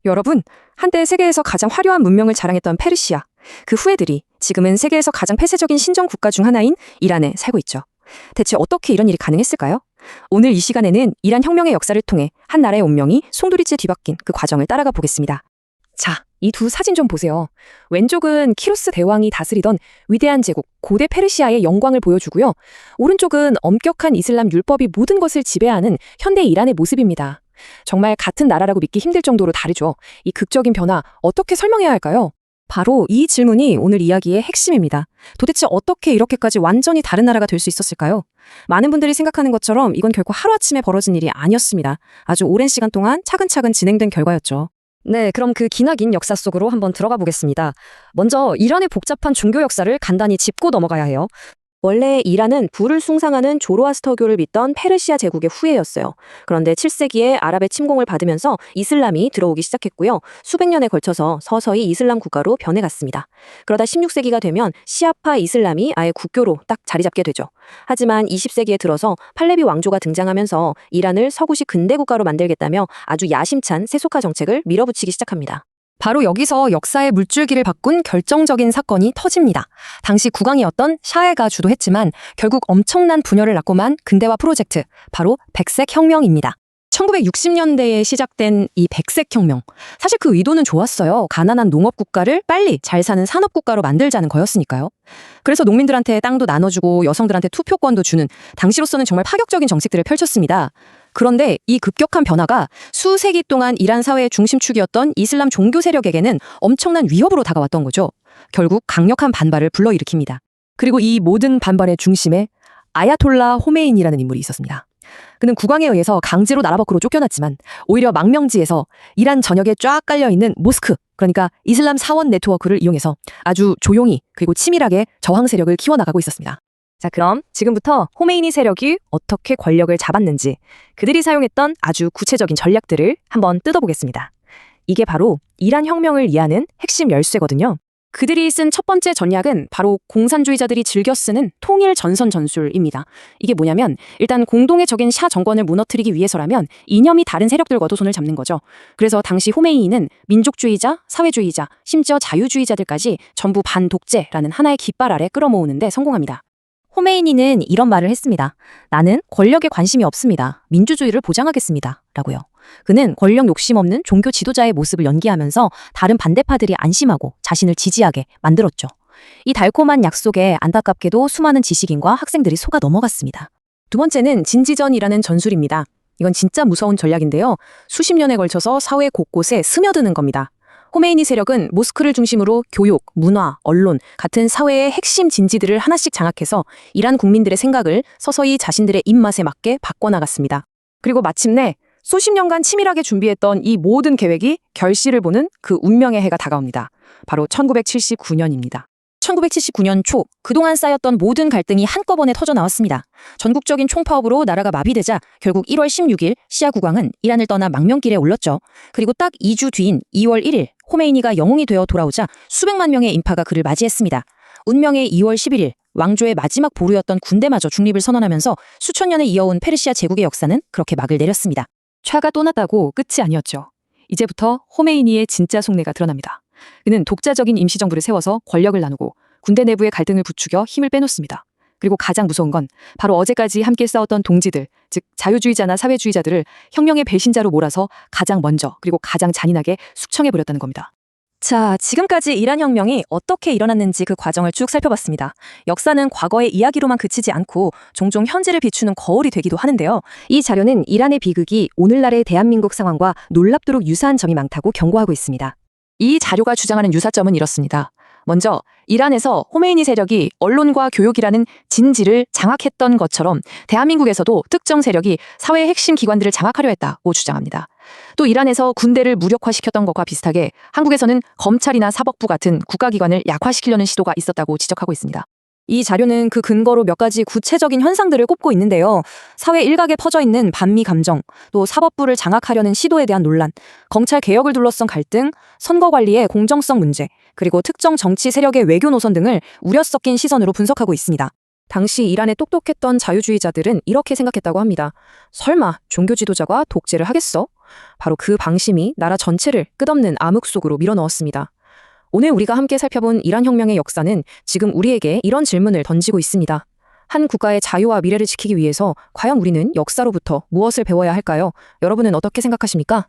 여러분, 한때 세계에서 가장 화려한 문명을 자랑했던 페르시아, 그 후예들이 지금은 세계에서 가장 폐쇄적인 신정 국가 중 하나인 이란에 살고 있죠. 대체 어떻게 이런 일이 가능했을까요? 오늘 이 시간에는 이란 혁명의 역사를 통해 한 나라의 운명이 송두리째 뒤바뀐 그 과정을 따라가 보겠습니다. 자, 이 두 사진 좀 보세요. 왼쪽은 키루스 대왕이 다스리던 위대한 제국, 고대 페르시아의 영광을 보여주고요. 오른쪽은 엄격한 이슬람 율법이 모든 것을 지배하는 현대 이란의 모습입니다. 정말 같은 나라라고 믿기 힘들 정도로 다르죠. 이 극적인 변화, 어떻게 설명해야 할까요? 바로 이 질문이 오늘 이야기의 핵심입니다. 도대체 어떻게 이렇게까지 완전히 다른 나라가 될 수 있었을까요? 많은 분들이 생각하는 것처럼 이건 결코 하루아침에 벌어진 일이 아니었습니다. 아주 오랜 시간 동안 차근차근 진행된 결과였죠. 네, 그럼 그 기나긴 역사 속으로 한번 들어가 보겠습니다. 먼저 이란의 복잡한 종교 역사를 간단히 짚고 넘어가야 해요. 원래 이란은 불을 숭상하는 조로아스터교를 믿던 페르시아 제국의 후예였어요. 그런데 7세기에 아랍의 침공을 받으면서 이슬람이 들어오기 시작했고요. 수백 년에 걸쳐서 서서히 이슬람 국가로 변해갔습니다. 그러다 16세기가 되면 시아파 이슬람이 아예 국교로 딱 자리 잡게 되죠. 하지만 20세기에 들어서 팔레비 왕조가 등장하면서 이란을 서구식 근대 국가로 만들겠다며 아주 야심찬 세속화 정책을 밀어붙이기 시작합니다. 바로 여기서 역사의 물줄기를 바꾼 결정적인 사건이 터집니다. 당시 국왕이었던 샤헤가 주도했지만 결국 엄청난 분열을 낳고만 근대화 프로젝트, 바로 백색혁명입니다. 1960년대에 시작된 이 백색혁명. 사실 그 의도는 좋았어요. 가난한 농업국가를 빨리 잘 사는 산업국가로 만들자는 거였으니까요. 그래서 농민들한테 땅도 나눠주고 여성들한테 투표권도 주는 당시로서는 정말 파격적인 정책들을 펼쳤습니다. 그런데 이 급격한 변화가 수세기 동안 이란 사회의 중심축이었던 이슬람 종교 세력에게는 엄청난 위협으로 다가왔던 거죠. 결국 강력한 반발을 불러일으킵니다. 그리고 이 모든 반발의 중심에 아야톨라 호메인이라는 인물이 있었습니다. 그는 국왕에 의해서 강제로 나라 밖으로 쫓겨났지만 오히려 망명지에서 이란 전역에 쫙 깔려있는 모스크, 그러니까 이슬람 사원 네트워크를 이용해서 아주 조용히 그리고 치밀하게 저항 세력을 키워나가고 있었습니다. 자, 그럼 지금부터 호메이니 세력이 어떻게 권력을 잡았는지, 그들이 사용했던 아주 구체적인 전략들을 한번 뜯어보겠습니다. 이게 바로 이란 혁명을 이해하는 핵심 열쇠거든요. 그들이 쓴 첫 번째 전략은 바로 공산주의자들이 즐겨 쓰는 통일 전선 전술입니다. 이게 뭐냐면 일단 공동의 적인 샤 정권을 무너뜨리기 위해서라면 이념이 다른 세력들과도 손을 잡는 거죠. 그래서 당시 호메이니는 민족주의자, 사회주의자, 심지어 자유주의자들까지 전부 반독재라는 하나의 깃발 아래 끌어모으는 데 성공합니다. 호메이니는 이런 말을 했습니다. 나는 권력에 관심이 없습니다. 민주주의를 보장하겠습니다. 라고요. 그는 권력 욕심 없는 종교 지도자의 모습을 연기하면서 다른 반대파들이 안심하고 자신을 지지하게 만들었죠. 이 달콤한 약속에 안타깝게도 수많은 지식인과 학생들이 속아 넘어갔습니다. 두 번째는 진지전이라는 전술입니다. 이건 진짜 무서운 전략인데요. 수십 년에 걸쳐서 사회 곳곳에 스며드는 겁니다. 호메이니 세력은 모스크를 중심으로 교육, 문화, 언론 같은 사회의 핵심 진지들을 하나씩 장악해서 이란 국민들의 생각을 서서히 자신들의 입맛에 맞게 바꿔나갔습니다. 그리고 마침내 수십 년간 치밀하게 준비했던 이 모든 계획이 결실을 보는 그 운명의 해가 다가옵니다. 바로 1979년입니다. 1979년 초, 그동안 쌓였던 모든 갈등이 한꺼번에 터져나왔습니다. 전국적인 총파업으로 나라가 마비되자 결국 1월 16일 시아 국왕은 이란을 떠나 망명길에 올랐죠. 그리고 딱 2주 뒤인 2월 1일 호메이니가 영웅이 되어 돌아오자 수백만 명의 인파가 그를 맞이했습니다. 운명의 2월 11일 왕조의 마지막 보루였던 군대마저 중립을 선언하면서 수천 년을 이어온 페르시아 제국의 역사는 그렇게 막을 내렸습니다. 차가 또 났다고 끝이 아니었죠. 이제부터 호메이니의 진짜 속내가 드러납니다. 그는 독자적인 임시정부를 세워서 권력을 나누고 군대 내부의 갈등을 부추겨 힘을 빼놓습니다. 그리고 가장 무서운 건 바로 어제까지 함께 싸웠던 동지들, 즉 자유주의자나 사회주의자들을 혁명의 배신자로 몰아서 가장 먼저 그리고 가장 잔인하게 숙청해버렸다는 겁니다. 자, 지금까지 이란 혁명이 어떻게 일어났는지 그 과정을 쭉 살펴봤습니다. 역사는 과거의 이야기로만 그치지 않고 종종 현재를 비추는 거울이 되기도 하는데요. 이 자료는 이란의 비극이 오늘날의 대한민국 상황과 놀랍도록 유사한 점이 많다고 경고하고 있습니다. 이 자료가 주장하는 유사점은 이렇습니다. 먼저 이란에서 호메이니 세력이 언론과 교육이라는 진지를 장악했던 것처럼 대한민국에서도 특정 세력이 사회의 핵심 기관들을 장악하려 했다고 주장합니다. 또 이란에서 군대를 무력화시켰던 것과 비슷하게 한국에서는 검찰이나 사법부 같은 국가기관을 약화시키려는 시도가 있었다고 지적하고 있습니다. 이 자료는 그 근거로 몇 가지 구체적인 현상들을 꼽고 있는데요. 사회 일각에 퍼져 있는 반미 감정, 또 사법부를 장악하려는 시도에 대한 논란, 검찰 개혁을 둘러싼 갈등, 선거 관리의 공정성 문제, 그리고 특정 정치 세력의 외교 노선 등을 우려 섞인 시선으로 분석하고 있습니다. 당시 이란의 똑똑했던 자유주의자들은 이렇게 생각했다고 합니다. 설마 종교 지도자가 독재를 하겠어? 바로 그 방심이 나라 전체를 끝없는 암흑 속으로 밀어넣었습니다. 오늘 우리가 함께 살펴본 이란 혁명의 역사는 지금 우리에게 이런 질문을 던지고 있습니다. 한 국가의 자유와 미래를 지키기 위해서 과연 우리는 역사로부터 무엇을 배워야 할까요? 여러분은 어떻게 생각하십니까?